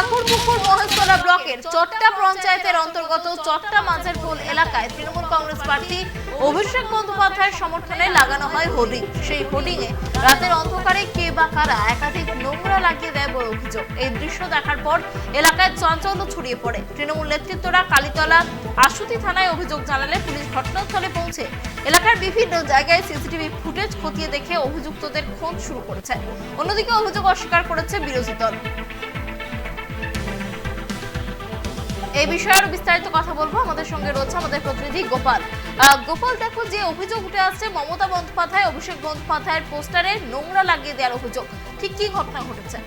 ঠাকুরপুকুর মহেশতলা ব্লকের চট্টা পঞ্চায়েতের অন্তর্গত চট্টা মাঝের পোল এলাকায় তৃণমূল কংগ্রেস প্রার্থী অভিষেক বন্দ্যোপাধ্যায়ের সমর্থনে লাগানো হয় হোর্ডিং। সেই হোর্ডিং এ রাতের অন্ধকারে কে বা কারা একাধিক নোংরা লাগিয়ে দেয় বলে অভিযোগ। এই দৃশ্য দেখার পর এলাকায় চাঞ্চল্য ছড়িয়ে পড়ে। তৃণমূল নেতৃত্বরা কালীতলা আশুতি থানায় অভিযোগ জানালে পুলিশ ঘটনাস্থলে পৌঁছে এলাকার বিভিন্ন জায়গায় সিসিটিভি ফুটেজ খতিয়ে দেখে অভিযুক্তদের খোঁজ শুরু করেছে। অন্যদিকে অভিযোগ অস্বীকার করেছে বিরোধী দল। এই বিষয়ে আরো বিস্তারিত কথা বলবো, আমাদের সঙ্গে রয়েছে আমাদের প্রতিনিধি গোপাল। গোপাল, দেখো যে অভিযোগ উঠে আসছে মমতা বন্দ্যোপাধ্যায় অভিষেক বন্দ্যোপাধ্যায়ের পোস্টারে নোংরা লাগিয়ে দেওয়ার অভিযোগ, ঠিক কি ঘটনা ঘটেছে?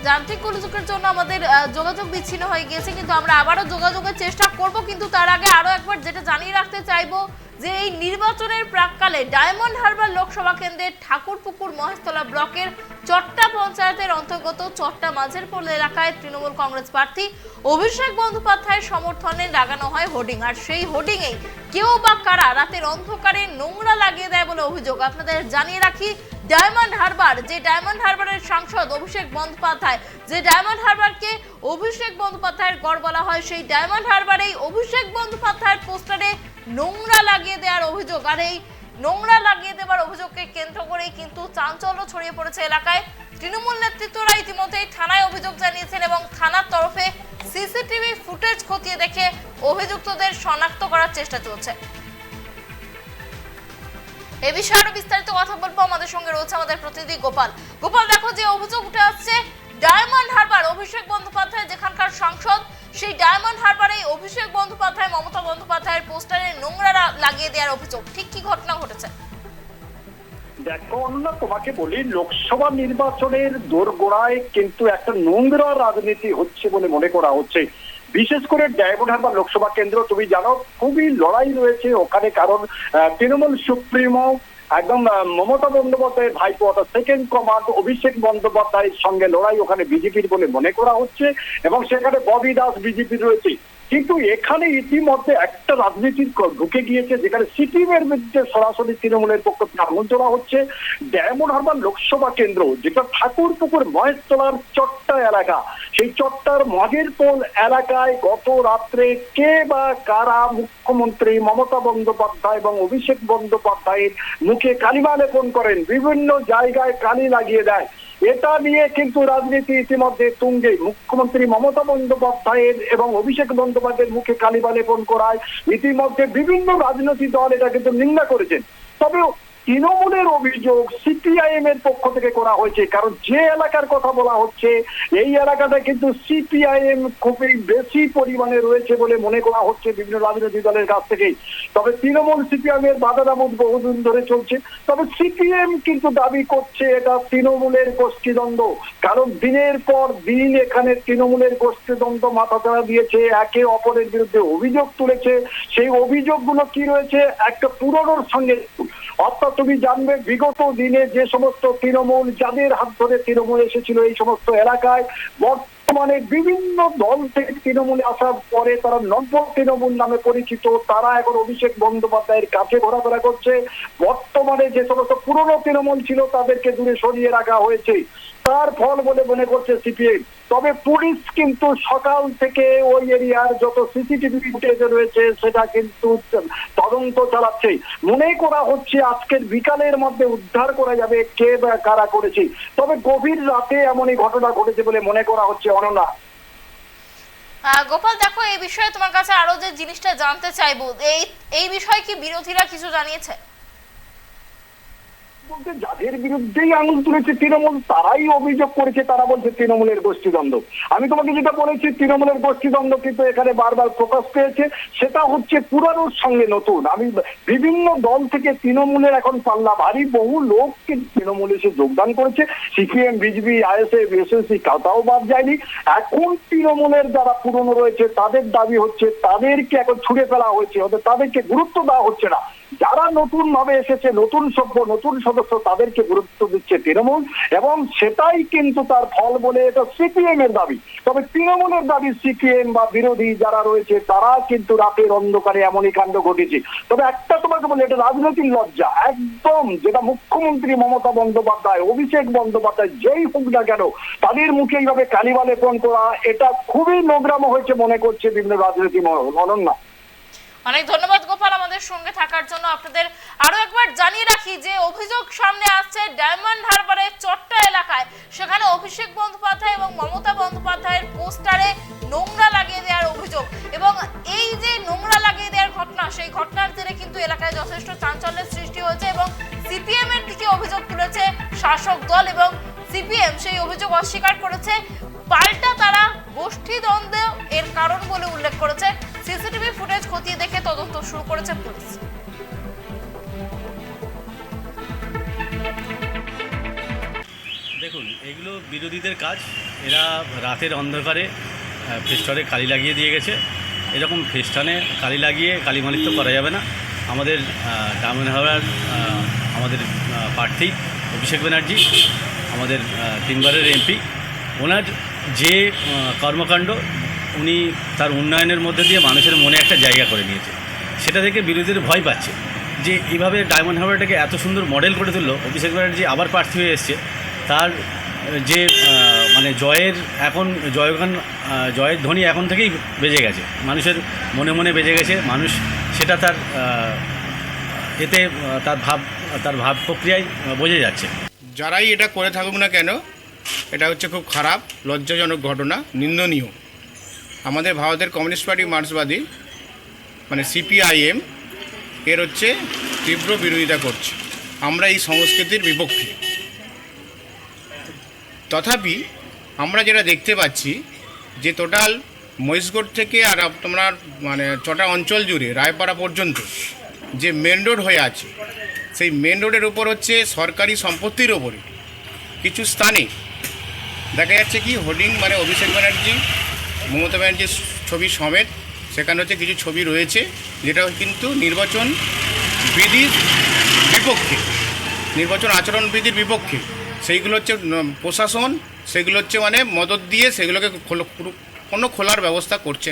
যান্ত্রিক গোলযোগের জন্য আমাদের যোগাযোগ বিচ্ছিন্ন হয়ে গিয়েছে, কিন্তু আমরা আবারও যোগাযোগের চেষ্টা করব। কিন্তু তার আগে আরো একবার যেটা জানিয়ে রাখতে চাইবো যে এই নির্বাচনের প্রাককালে ডায়মন্ড হারবার লোকসভা কেন্দ্রের ঠাকুরপুকুর মহেশতলা ব্লকের চট্টা পঞ্চায়েতের অন্তর্গত চট্টা মাঝের পোল এলাকায় তৃণমূল কংগ্রেস প্রার্থী অভিষেক বন্দ্যোপাধ্যায়ের সমর্থনে লাগানো হয় হোর্ডিং। আর সেই হোর্ডিং এ কেউ বা কারা রাতের অন্ধকারে নোংরা লাগিয়ে দেয় বলে অভিযোগ। আপনাদের জানিয়ে রাখি, ডায়মন্ড হারবারের সাংসদ অভিষেক বন্দ্যোপাধ্যায়, যে ডায়মন্ড হারবারকে অভিষেক বন্দ্যোপাধ্যায়ের গড় বলা হয়, সেই ডায়মন্ড হারবারেই অভিষেক বন্দ্যোপাধ্যায়ের পোস্টারে নোংরা লাগিয়ে দেওয়ার অভিযোগ। আর এই নোংরা লাগিয়ে দেওয়ার অভিযোগকে কেন্দ্র করেই কিন্তু চাঞ্চল্য ছড়িয়ে পড়েছে এলাকায়। তৃণমূল নেতৃত্বরা ইতিমধ্যেই থানায় অভিযোগ জানিয়েছেন এবং থানার তরফে সিসিটিভি ফুটেজ খতিয়ে দেখে অভিযুক্তদের শনাক্ত করার চেষ্টা চলছে। এ বিষয়ে আরো বিস্তারিত কথা বলবো, আমাদের সঙ্গে রয়েছে আমাদের প্রতিনিধি গোপাল। গোপাল, দেখো যে অভিযোগ উঠে আসছে ডায়মন্ড হারবার অভিষেক বন্দ্যোপাধ্যায় যেখানকার সাংসদ, সেই ডায়মন্ড হারবারে অভিষেক বন্দ্যোপাধ্যায় মমতা বন্দ্যোপাধ্যায়ের পোস্টারে নোংরা লাগিয়ে দেওয়ার অভিযোগ, ঠিক কি ঘটনা ঘটেছে? দেখো অন্য তোমাকে বলি, লোকসভা নির্বাচনের দোরগোড়ায় কিন্তু একটা নোংরা রাজনীতি হচ্ছে বলে মনে করা হচ্ছে। বিশেষ করে ডায়মন্ড হারবার লোকসভা কেন্দ্র তুমি জানো খুবই লড়াই রয়েছে ওখানে, কারণ তৃণমূল সুপ্রিমো একদম মমতা বন্দ্যোপাধ্যায়ের ভাইপো অর্থাৎ সেকেন্ড কমান্ড অভিষেক বন্দ্যোপাধ্যায়ের সঙ্গে লড়াই ওখানে বিজেপির বলে মনে করা হচ্ছে এবং সেখানে ববি দাস বিজেপির রয়েছে। কিন্তু এখানে ইতিমধ্যে একটা রাজনীতির ঢুকে গিয়েছে, যেখানে সিপিএম এর বিরুদ্ধে সরাসরি তৃণমূলের পক্ষ থেকে আঙুল তোলা হচ্ছে। ডায়মন্ড হারবার লোকসভা কেন্দ্র যেটা ঠাকুরপুকুর মহেশতলার চট্টা এলাকা, সেই চট্টার মাঝের পোল এলাকায় গত রাত্রে কে বা কারা মুখ্যমন্ত্রী মমতা বন্দ্যোপাধ্যায় এবং অভিষেক বন্দ্যোপাধ্যায়ের মুখে কালিমা লেপন করেন, বিভিন্ন জায়গায় কালি লাগিয়ে দেয়। এটা নিয়ে কিন্তু রাজনীতি ইতিমধ্যে তুঙ্গে। মুখ্যমন্ত্রী মমতা বন্দ্যোপাধ্যায়ের এবং অভিষেক বন্দ্যোপাধ্যায়ের মুখে কালিমা লেপন করায় ইতিমধ্যে বিভিন্ন রাজনৈতিক দল এটা কিন্তু নিন্দা করেছেন। তবে তৃণমূলের অভিযোগ সিপিআইএম এর পক্ষ থেকে করা হয়েছে, কারণ যে এলাকার কথা বলা হচ্ছে এই এলাকাটা কিন্তু সিপিআইএম খুবই বেশি পরিমাণে রয়েছে বলে মনে করা হচ্ছে বিভিন্ন রাজনৈতিক দলের কাছ থেকে। তবে তৃণমূল সিপিআইএম এর বাধাদামুদ বহুদিন ধরে চলছে। তবে সিপিএম কিন্তু দাবি করছে এটা তৃণমূলের গোষ্ঠীদ্বন্দ্ব, কারণ দিনের পর দিন এখানে তৃণমূলের গোষ্ঠীদ্বন্দ্ব মাথাচাড়া দিয়েছে, একে অপরের বিরুদ্ধে অভিযোগ তুলেছে। সেই অভিযোগগুলো কি রয়েছে, একটা পুরনোর সঙ্গে। অর্থাৎ তুমি জানবে বিগত দিনে যে সমস্ত তৃণমূল, যাদের হাত ধরে তৃণমূল এসেছিল এই সমস্ত এলাকায়, বর্তমানে বিভিন্ন দল থেকে তৃণমূলে আসার পরে তারা নব্য তৃণমূল নামে পরিচিত, তারা এখন অভিষেক বন্দ্যোপাধ্যায়ের কাছে ঘোরাফেরা করছে। বর্তমানে যে সমস্ত পুরনো তৃণমূল ছিল তাদেরকে দূরে সরিয়ে রাখা হয়েছে, তার ফল বলে মনে করছে সিপিএম। তবে পুলিশ কিন্তু সকাল থেকে ওই এরিয়ার যত সিসিটিভি ফুটেজ রয়েছে সেটা কিন্তু তদন্ত চালাচ্ছে। মনে করা হচ্ছে আজকের বিকালের মধ্যে উদ্ধার করা যাবে কে বা কারা করেছে। তবে গভীর রাতে এমনই ঘটনা ঘটেছে বলে মনে করা হচ্ছে। অনন্যা, গোপাল, দেখো এই বিষয়ে তোমার কাছে আরো যে জিনিসটা জানতে চাইবো, এই বিষয়ে কি বিরোধীরা কিছু জানিয়েছে? বলতে যাদের বিরুদ্ধেই আঙুল তুলেছে তৃণমূল তারাই অভিযোগ করেছে, তারা বলছে তৃণমূলের গোষ্ঠীদ্বন্দ্ব। আমি তোমাকে যেটা বলেছি তৃণমূলের গোষ্ঠীদ্বন্দ্ব কিন্তু এখানে বারবার প্রকাশ পেয়েছে, সেটা হচ্ছে পুরানোর সঙ্গে নতুন। আমি বিভিন্ন দল থেকে তৃণমূলের এখন পাল্লা ভারী, বহু লোক কিন্তু তৃণমূল এসে যোগদান করেছে। সিপিএম, বিজেপি, আইএসএফ, এসএসসি কাউটাও বাদ যায়নি। এখন তৃণমূলের যারা পুরনো রয়েছে তাদের দাবি হচ্ছে তাদেরকে এখন ছুড়ে ফেলা হয়েছে, তাদেরকে গুরুত্ব দেওয়া হচ্ছে না। যারা নতুন ভাবে এসেছে, নতুন সভ্য, নতুন সদস্য, তাদেরকে গুরুত্ব দিচ্ছে তৃণমূল, এবং সেটাই কিন্তু তার ফল বলে এটা সিপিএম এর দাবি। তবে তৃণমূলের দাবি সিপিএম বা বিরোধী যারা রয়েছে তারা কিন্তু রাতের অন্ধকারে এমনই কাণ্ড ঘটেছে। তবে একটা তোমাকে বলি, এটা রাজনৈতিক লজ্জা একদম, যেটা মুখ্যমন্ত্রী মমতা বন্দ্যোপাধ্যায়, অভিষেক বন্দ্যোপাধ্যায় যেই হোক না কেন, তাদের মুখে এইভাবে কালিমা লেপন করা, এটা খুবই নোংরামো হয়েছে মনে করছে বিভিন্ন রাজনৈতিক মহল। অনন্যা, অনেক ধন্যবাদ গোপাল আমাদের সঙ্গে থাকার জন্য। আপনাদের আরো একবার জানিয়ে রাখি যে অভিযোগ সামনে আসছে ডায়মন্ড হারবারের চট্টা এলাকায়, সেখানে অভিষেক বন্দ্যোপাধ্যায় এবং মমতা বন্দ্যোপাধ্যায়ের পোস্টারে নোংরা লাগিয়ে দেওয়ার অভিযোগ, এবং এই যে নোংরা লাগিয়ে দেওয়ার ঘটনা, সেই ঘটনার জেরে কিন্তু এলাকায় যথেষ্ট চাঞ্চল্যের সৃষ্টি হয়েছে, এবং সিপিএম এর দিকে অভিযোগ তুলেছে শাসক দল, এবং সিপিএম সেই অভিযোগ অস্বীকার করেছে। পাল্টা তারা গোষ্ঠী দ্বন্দ্ব এর কারণ বলে উল্লেখ করেছে। সিসিটিভি ফুটেজ খতিয়ে দেখে তদন্ত শুরু করেছে পুলিশ। দেখুন, এগুলো বিরোধীদের কাজ। এরা রাতের অন্ধকারে ফেস্টনে কালি লাগিয়ে দিয়ে গেছে। এরকম ফেস্টনে কালি লাগিয়ে কালিমালিত্য করা যাবে না। আমাদের ডায়মন্ড হারবার আমাদের প্রার্থী অভিষেক ব্যানার্জি, আমাদের 3 বারের এমপি, ওনার যে কর্মকাণ্ড, উনি তার উন্নয়নের মধ্যে দিয়ে মানুষের মনে একটা জায়গা করে নিয়েছে। সেটা থেকে বিরোধীদের ভয় পাচ্ছে যে এইভাবে ডায়মন্ড হারবারটাকে এত সুন্দর মডেল করে তুললো। অভিষেক ব্যানার্জি আবার প্রার্থী হয়ে এসছে, তার যে মানে জয়ের এখন জয়গান, জয়ের ধ্বনি এখন থেকেই বেজে গেছে, মানুষের মনে মনে বেজে গেছে। মানুষ সেটা তার এতে তার ভাব প্রক্রিয়ায় বোঝা যাচ্ছে। যারাই এটা করে থাকুক না কেন, এটা হচ্ছে খুব খারাপ, লজ্জাজনক ঘটনা, নিন্দনীয়। আমাদের ভারতের কমিউনিস্ট পার্টি মার্ক্সবাদী মানে সিপিআইএম এর হচ্ছে তীব্র বিরোধিতা করছে। আমরা এই সংস্কৃতির বিপক্ষে। তথাপি আমরা যেটা দেখতে পাচ্ছি যে টোটাল মহিষগড় থেকে আর তোমার মানে চটা অঞ্চল জুড়ে রায়পাড়া পর্যন্ত যে মেন রোড হয়ে আছে, সেই মেন রোডের উপর হচ্ছে সরকারি সম্পত্তির ওপরে কিছু স্থানে দেখা যাচ্ছে কি হোর্ডিং, মানে অভিষেক ব্যানার্জি, মমতা ব্যানার্জির ছবি সমেত সেখানে হচ্ছে কিছু ছবি রয়েছে, যেটা কিন্তু নির্বাচন বিধির বিপক্ষে, নির্বাচন আচরণবিধির বিপক্ষে। সেইগুলো হচ্ছে প্রশাসন, সেগুলো হচ্ছে মানে মদত দিয়ে সেগুলোকে কোনো খোলার ব্যবস্থা করছে না।